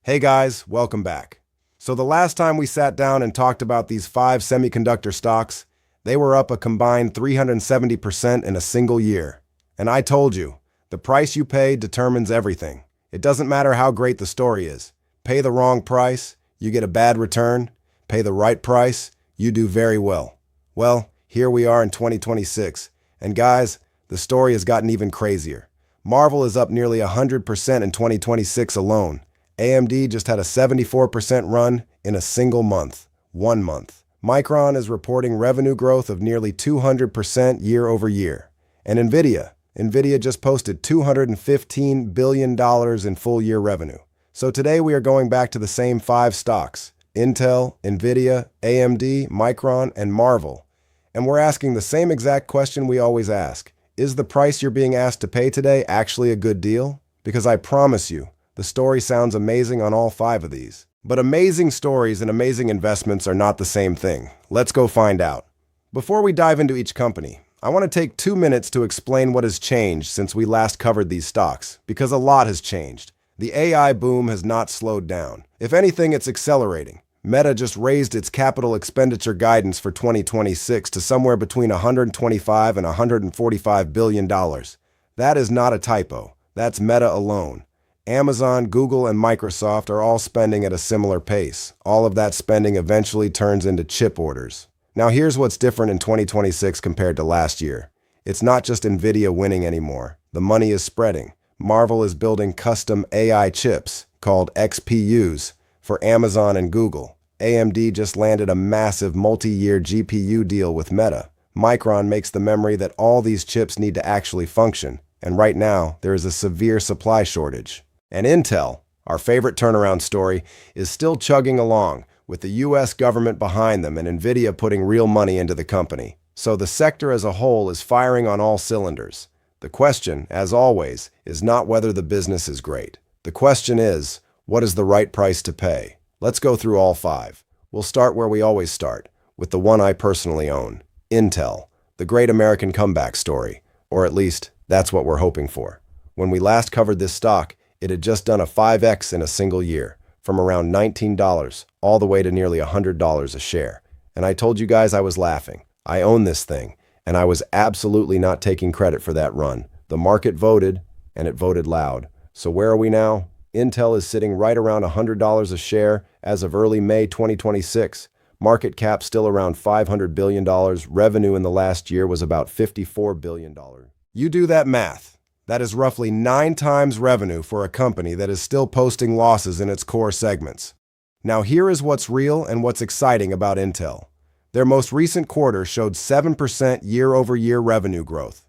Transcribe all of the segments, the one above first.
Hey guys, welcome back. So the last time we sat down and talked about these 5 semiconductor stocks, they were up a combined 370% in a single year. And I told you, the price you pay determines everything. It doesn't matter how great the story is. Pay the wrong price, you get a bad return. Pay the right price, you do very well. Well, here we are in 2026. And guys, the story has gotten even crazier. Marvel is up nearly 100% in 2026 alone. AMD just had a 74% run in a single month. 1 month. Micron is reporting revenue growth of nearly 200% year over year. And Nvidia just posted $215 billion in full-year revenue. So today we are going back to the same 5 stocks: Intel, Nvidia, AMD, Micron, and Marvel. And we're asking the same exact question we always ask. Is the price you're being asked to pay today actually a good deal? Because I promise you, the story sounds amazing on all 5 of these. But amazing stories and amazing investments are not the same thing. Let's go find out. Before we dive into each company, I want to take 2 minutes to explain what has changed since we last covered these stocks, because a lot has changed. The AI boom has not slowed down. If anything, it's accelerating. Meta just raised its capital expenditure guidance for 2026 to somewhere between $125 and $145 billion. That is not a typo. That's Meta alone. Amazon, Google, and Microsoft are all spending at a similar pace. All of that spending eventually turns into chip orders. Now here's what's different in 2026 compared to last year. It's not just Nvidia winning anymore. The money is spreading. Marvel is building custom AI chips, called XPUs, for Amazon and Google. AMD just landed a massive multi-year GPU deal with Meta. Micron makes the memory that all these chips need to actually function, and right now there is a severe supply shortage. And Intel, our favorite turnaround story, is still chugging along, with the US government behind them and Nvidia putting real money into the company. So the sector as a whole is firing on all cylinders. The question, as always, is not whether the business is great. The question is, what is the right price to pay? Let's go through all 5. We'll start where we always start, with the one I personally own, Intel, the great American comeback story, or at least, that's what we're hoping for. When we last covered this stock, it had just done a 5x in a single year, from around $19 all the way to nearly $100 a share. And I told you guys I was laughing. I own this thing, and I was absolutely not taking credit for that run. The market voted, and it voted loud. So where are we now? Intel is sitting right around $100 a share as of early May 2026. Market cap still around $500 billion. Revenue in the last year was about $54 billion. You do that math. That is roughly 9 times revenue for a company that is still posting losses in its core segments. Now here is what's real and what's exciting about Intel. Their most recent quarter showed 7% year-over-year revenue growth.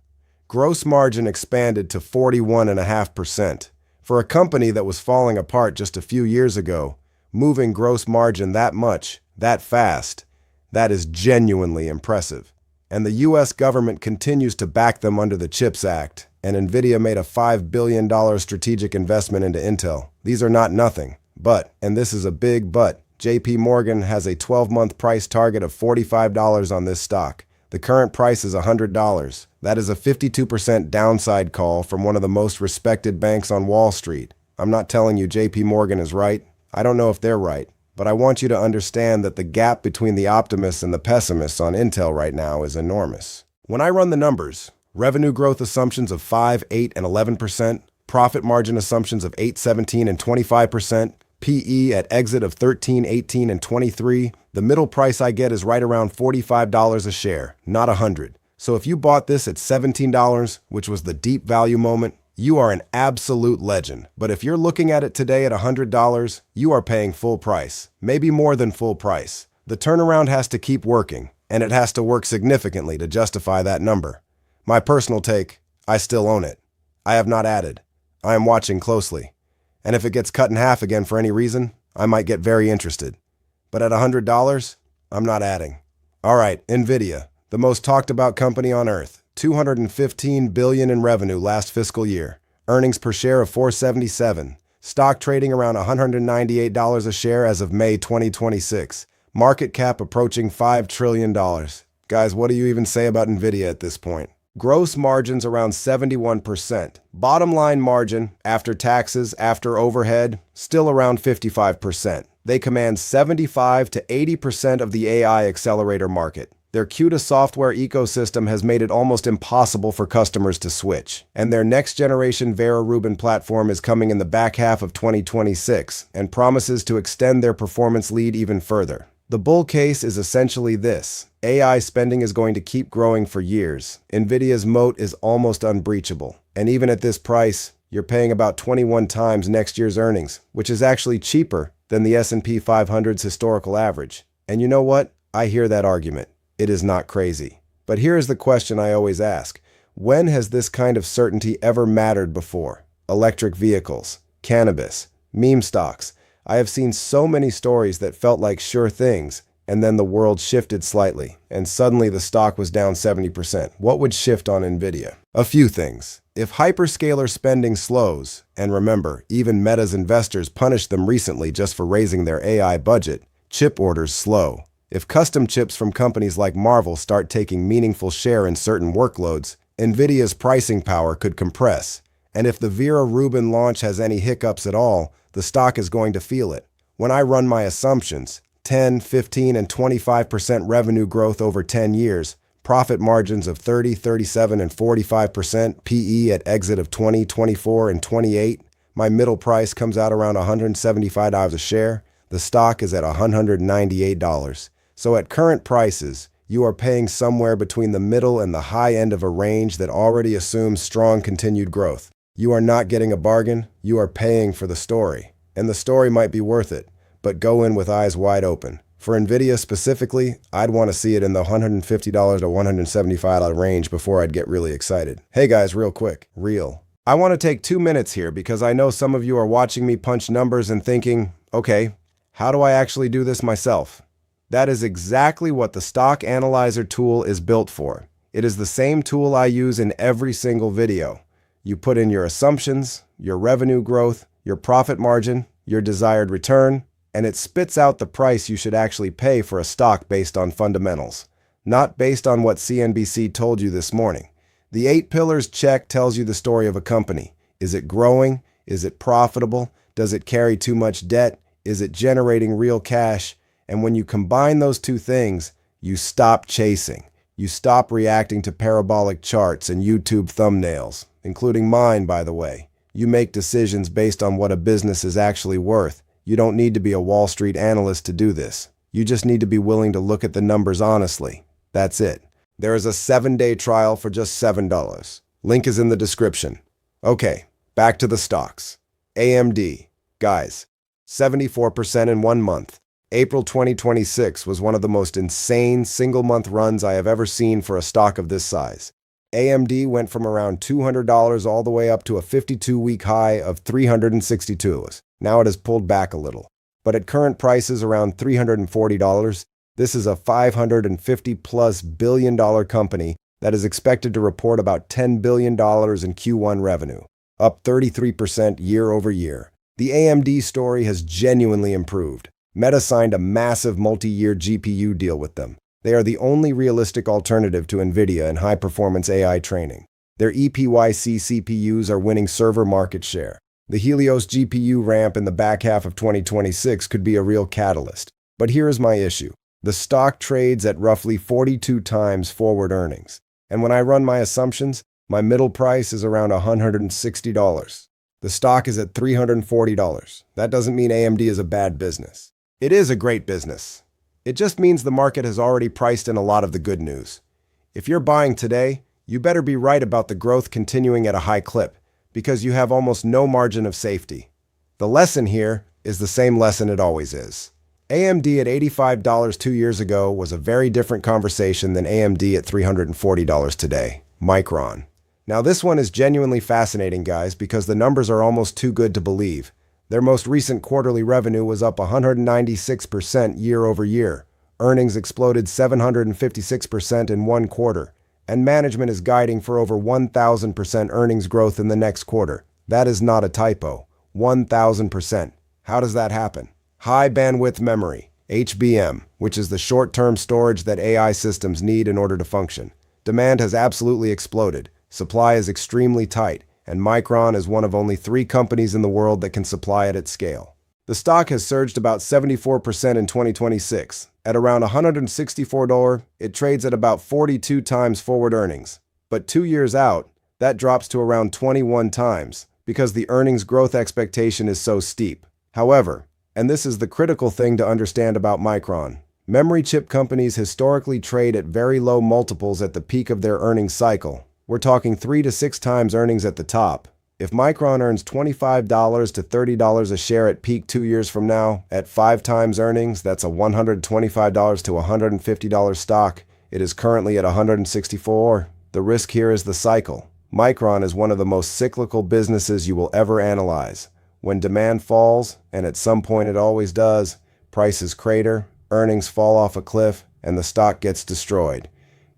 Gross margin expanded to 41.5%. For a company that was falling apart just a few years ago, moving gross margin that much, that fast, that is genuinely impressive. And the US government continues to back them under the CHIPS Act, and Nvidia made a $5 billion strategic investment into Intel. These are not nothing. But, and this is a big but, JP Morgan has a 12-month price target of $45 on this stock. The current price is $100. That is a 52% downside call from one of the most respected banks on Wall Street. I'm not telling you JP Morgan is right. I don't know if they're right. But I want you to understand that the gap between the optimists and the pessimists on Intel right now is enormous. When I run the numbers, revenue growth assumptions of 5, 8, and 11%, profit margin assumptions of 8, 17, and 25%, PE at exit of 13, 18, and 23, the middle price I get is right around $45 a share, not $100. So if you bought this at $17, which was the deep value moment, you are an absolute legend. But if you're looking at it today at $100, you are paying full price, maybe more than full price. The turnaround has to keep working, and it has to work significantly to justify that number. My personal take, I still own it. I have not added. I am watching closely. And if it gets cut in half again for any reason, I might get very interested. But at $100, I'm not adding. All right, Nvidia, the most talked about company on earth. $215 billion in revenue last fiscal year. Earnings per share of $4.77. Stock trading around $198 a share as of May 2026. Market cap approaching $5 trillion. Guys, what do you even say about Nvidia at this point? Gross margins around 71%. Bottom line margin, after taxes, after overhead, still around 55%. They command 75 to 80% of the AI accelerator market. Their CUDA software ecosystem has made it almost impossible for customers to switch, and their next-generation Vera Rubin platform is coming in the back half of 2026 and promises to extend their performance lead even further. The bull case is essentially this: AI spending is going to keep growing for years. NVIDIA's moat is almost unbreachable, and even at this price, you're paying about 21 times next year's earnings, which is actually cheaper than the S&P 500's historical average. And you know what? I hear that argument. It is not crazy. But here is the question I always ask. When has this kind of certainty ever mattered before? Electric vehicles, cannabis, meme stocks. I have seen so many stories that felt like sure things, and then the world shifted slightly, and suddenly the stock was down 70%. What would shift on NVIDIA? A few things. If hyperscaler spending slows, and remember, even Meta's investors punished them recently just for raising their AI budget, chip orders slow. If custom chips from companies like Marvel start taking meaningful share in certain workloads, NVIDIA's pricing power could compress. And if the Vera Rubin launch has any hiccups at all, the stock is going to feel it. When I run my assumptions, 10, 15, and 25% revenue growth over 10 years, profit margins of 30, 37, and 45%, PE at exit of 20, 24, and 28, my middle price comes out around $175 a share, the stock is at $198. So at current prices, you are paying somewhere between the middle and the high end of a range that already assumes strong continued growth. You are not getting a bargain, you are paying for the story. And the story might be worth it, but go in with eyes wide open. For NVIDIA specifically, I'd want to see it in the $150 to $175 range before I'd get really excited. Hey guys, real quick, I want to take 2 minutes here because I know some of you are watching me punch numbers and thinking, okay, how do I actually do this myself? That is exactly what the Stock Analyzer tool is built for. It is the same tool I use in every single video. You put in your assumptions, your revenue growth, your profit margin, your desired return, and it spits out the price you should actually pay for a stock based on fundamentals, not based on what CNBC told you this morning. The 8 pillars check tells you the story of a company. Is it growing? Is it profitable? Does it carry too much debt? Is it generating real cash? And when you combine those two things, you stop chasing. You stop reacting to parabolic charts and YouTube thumbnails, including mine, by the way. You make decisions based on what a business is actually worth. You don't need to be a Wall Street analyst to do this. You just need to be willing to look at the numbers honestly. That's it. There is a 7-day trial for just $7. Link is in the description. Okay, back to the stocks. AMD. Guys, 74% in 1 month. April 2026 was one of the most insane single-month runs I have ever seen for a stock of this size. AMD went from around $200 all the way up to a 52-week high of $362. Now it has pulled back a little. But at current prices around $340, this is a $550-plus billion company that is expected to report about $10 billion in Q1 revenue, up 33% year over year. The AMD story has genuinely improved. Meta signed a massive multi-year GPU deal with them. They are the only realistic alternative to NVIDIA in high-performance AI training. Their EPYC CPUs are winning server market share. The Helios GPU ramp in the back half of 2026 could be a real catalyst. But here is my issue. The stock trades at roughly 42 times forward earnings. And when I run my assumptions, my middle price is around $160. The stock is at $340. That doesn't mean AMD is a bad business. It is a great business. It just means the market has already priced in a lot of the good news. If you're buying today, you better be right about the growth continuing at a high clip, because you have almost no margin of safety. The lesson here is the same lesson it always is. AMD at $85 2 years ago was a very different conversation than AMD at $340 today. Micron. Now this one is genuinely fascinating, guys, because the numbers are almost too good to believe. Their most recent quarterly revenue was up 196% year over year. Earnings exploded 756% in 1 quarter. And management is guiding for over 1,000% earnings growth in the next quarter. That is not a typo. 1,000%. How does that happen? High bandwidth memory, HBM, which is the short-term storage that AI systems need in order to function. Demand has absolutely exploded. Supply is extremely tight, and Micron is one of only 3 companies in the world that can supply it at scale. The stock has surged about 74% in 2026. At around $164, it trades at about 42 times forward earnings. But 2 years out, that drops to around 21 times because the earnings growth expectation is so steep. However, and this is the critical thing to understand about Micron, memory chip companies historically trade at very low multiples at the peak of their earnings cycle. We're talking 3 to 6 times earnings at the top. If Micron earns $25 to $30 a share at peak 2 years from now, at 5 times earnings, that's a $125 to $150 stock. It is currently at $164. The risk here is the cycle. Micron is one of the most cyclical businesses you will ever analyze. When demand falls, and at some point it always does, prices crater, earnings fall off a cliff, and the stock gets destroyed.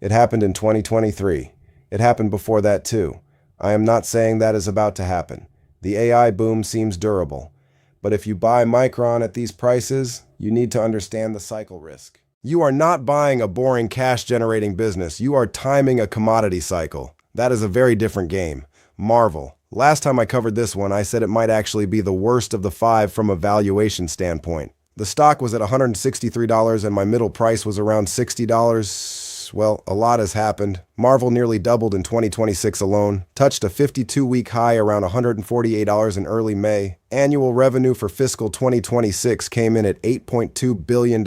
It happened in 2023. It happened before that too. I am not saying that is about to happen. The AI boom seems durable. But if you buy Micron at these prices, you need to understand the cycle risk. You are not buying a boring cash-generating business. You are timing a commodity cycle. That is a very different game. Marvel. Last time I covered this one, I said it might actually be the worst of the 5 from a valuation standpoint. The stock was at $163 and my middle price was around $60. Well, a lot has happened. Marvel nearly doubled in 2026 alone, touched a 52-week high around $148 in early May. Annual revenue for fiscal 2026 came in at $8.2 billion.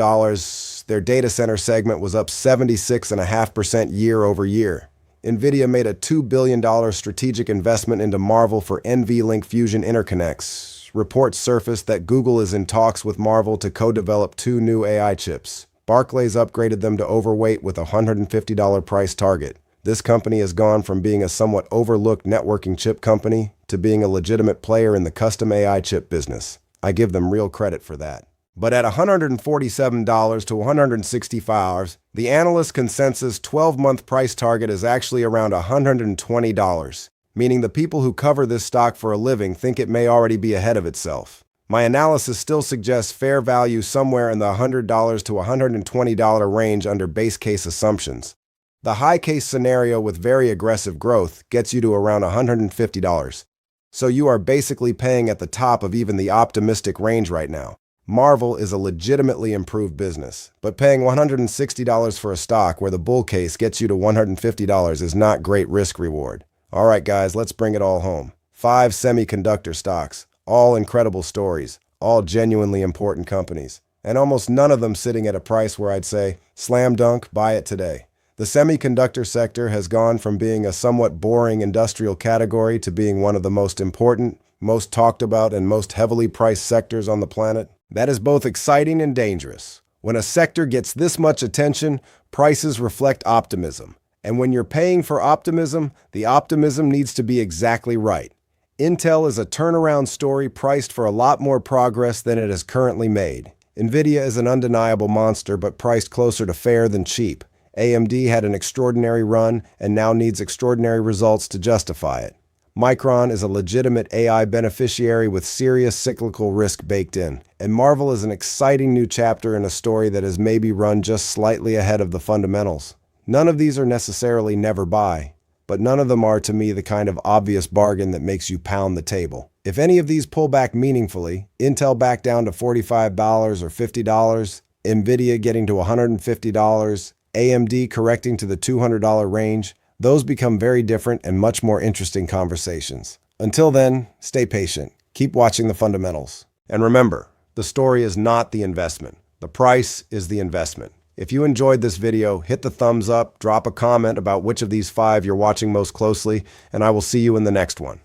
Their data center segment was up 76.5% year over year. NVIDIA made a $2 billion strategic investment into Marvel for NVLink Fusion interconnects. Reports surfaced that Google is in talks with Marvel to co-develop 2 new AI chips. Barclays upgraded them to overweight with a $150 price target. This company has gone from being a somewhat overlooked networking chip company to being a legitimate player in the custom AI chip business. I give them real credit for that. But at $147 to $165, the analyst consensus 12-month price target is actually around $120, meaning the people who cover this stock for a living think it may already be ahead of itself. My analysis still suggests fair value somewhere in the $100 to $120 range under base case assumptions. The high case scenario with very aggressive growth gets you to around $150. So you are basically paying at the top of even the optimistic range right now. Marvel is a legitimately improved business, but paying $160 for a stock where the bull case gets you to $150 is not great risk reward. All right, guys, let's bring it all home. 5 semiconductor stocks. All incredible stories, all genuinely important companies, and almost none of them sitting at a price where I'd say, slam dunk, buy it today. The semiconductor sector has gone from being a somewhat boring industrial category to being one of the most important, most talked about, and most heavily priced sectors on the planet. That is both exciting and dangerous. When a sector gets this much attention, prices reflect optimism. And when you're paying for optimism, the optimism needs to be exactly right. Intel is a turnaround story priced for a lot more progress than it has currently made. NVIDIA is an undeniable monster but priced closer to fair than cheap. AMD had an extraordinary run and now needs extraordinary results to justify it. Micron is a legitimate AI beneficiary with serious cyclical risk baked in. And Marvel is an exciting new chapter in a story that has maybe run just slightly ahead of the fundamentals. None of these are necessarily never buy. But none of them are to me the kind of obvious bargain that makes you pound the table. If any of these pull back meaningfully, Intel back down to $45 or $50, NVIDIA getting to $150, AMD correcting to the $200 range, those become very different and much more interesting conversations. Until then, stay patient, keep watching the fundamentals. And remember, the story is not the investment. The price is the investment. If you enjoyed this video, hit the thumbs up, drop a comment about which of these 5 you're watching most closely, and I will see you in the next one.